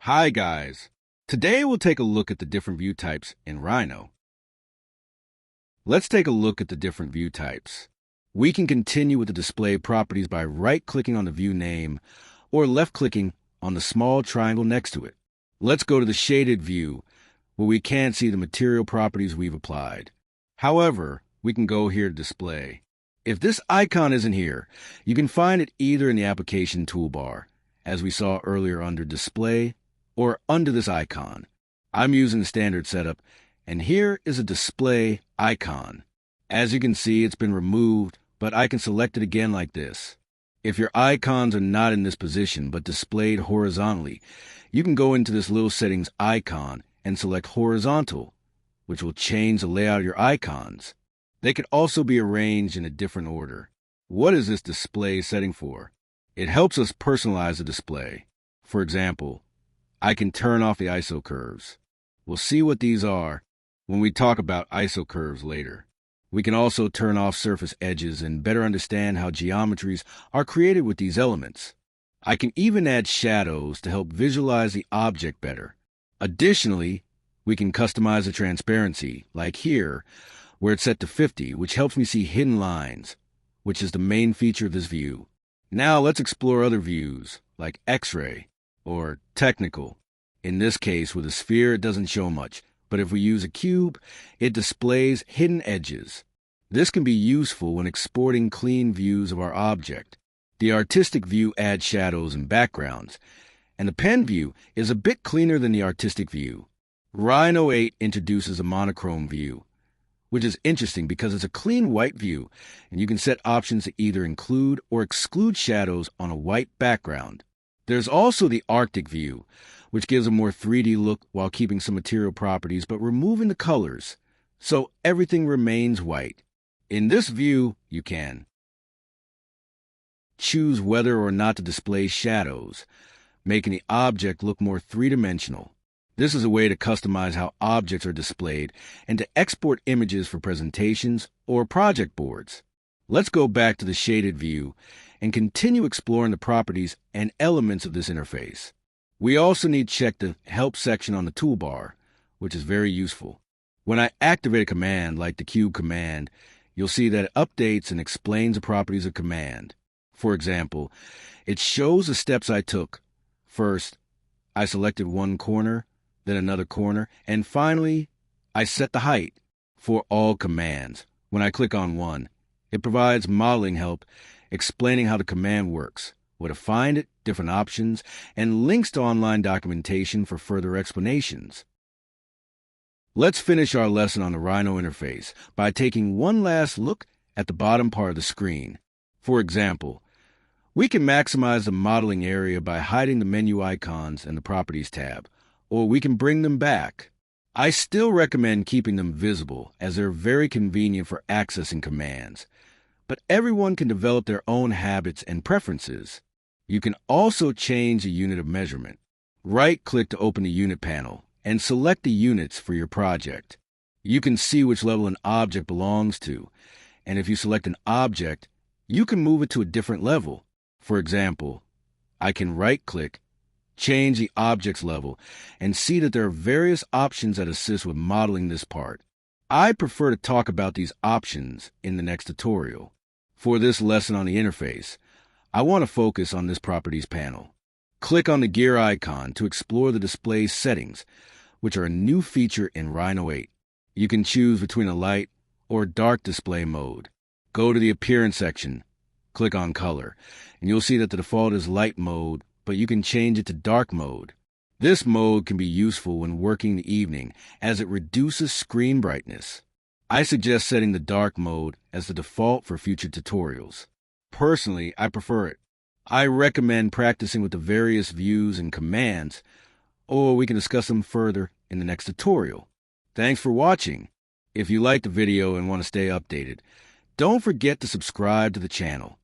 Hi guys! Today we'll take a look at the different view types in Rhino. Let's take a look at the different view types. We can continue with the display properties by right-clicking on the view name or left-clicking on the small triangle next to it. Let's go to the shaded view where we can't see the material properties we've applied. However, we can go here to display. If this icon isn't here, you can find it either in the application toolbar, as we saw earlier under display, or under this icon. I'm using the standard setup, and here is a display icon. As you can see, it's been removed, but I can select it again like this. If your icons are not in this position but displayed horizontally, you can go into this little settings icon and select horizontal, which will change the layout of your icons. They could also be arranged in a different order. What is this display setting for? It helps us personalize the display. For example, I can turn off the ISO curves. We'll see what these are when we talk about ISO curves later. We can also turn off surface edges and better understand how geometries are created with these elements. I can even add shadows to help visualize the object better. Additionally, we can customize the transparency, like here, where it's set to 50, which helps me see hidden lines, which is the main feature of this view. Now let's explore other views, like X-ray or technical. In this case, with a sphere, it doesn't show much, but if we use a cube, it displays hidden edges. This can be useful when exporting clean views of our object. The artistic view adds shadows and backgrounds, and the pen view is a bit cleaner than the artistic view. Rhino 8 introduces a monochrome view, which is interesting because it's a clean white view, and you can set options to either include or exclude shadows on a white background. There's also the Arctic view, which gives a more 3D look while keeping some material properties but removing the colors, so everything remains white. In this view, you can choose whether or not to display shadows, making the object look more three-dimensional. This is a way to customize how objects are displayed and to export images for presentations or project boards. Let's go back to the shaded view and continue exploring the properties and elements of this interface. We also need to check the Help section on the toolbar, which is very useful. When I activate a command like the cube command, you'll see that it updates and explains the properties of command. For example, it shows the steps I took. First, I selected one corner, then another corner, and finally, I set the height for all commands. When I click on one, it provides modeling help explaining how the command works, where to find it, different options, and links to online documentation for further explanations. Let's finish our lesson on the Rhino interface by taking one last look at the bottom part of the screen. For example, we can maximize the modeling area by hiding the menu icons and the Properties tab, or we can bring them back. I still recommend keeping them visible as they're very convenient for accessing commands, but everyone can develop their own habits and preferences. You can also change the unit of measurement. Right-click to open the unit panel and select the units for your project. You can see which level an object belongs to, and if you select an object, you can move it to a different level. For example, I can right-click, change the object's level, and see that there are various options that assist with modeling this part. I prefer to talk about these options in the next tutorial. For this lesson on the interface, I want to focus on this Properties panel. Click on the gear icon to explore the display settings, which are a new feature in Rhino 8. You can choose between a light or dark display mode. Go to the Appearance section, click on Color, and you'll see that the default is light mode, but you can change it to dark mode. This mode can be useful when working in the evening as it reduces screen brightness. I suggest setting the dark mode as the default for future tutorials. Personally, I prefer it. I recommend practicing with the various views and commands, or we can discuss them further in the next tutorial. Thanks for watching. If you liked the video and want to stay updated, don't forget to subscribe to the channel.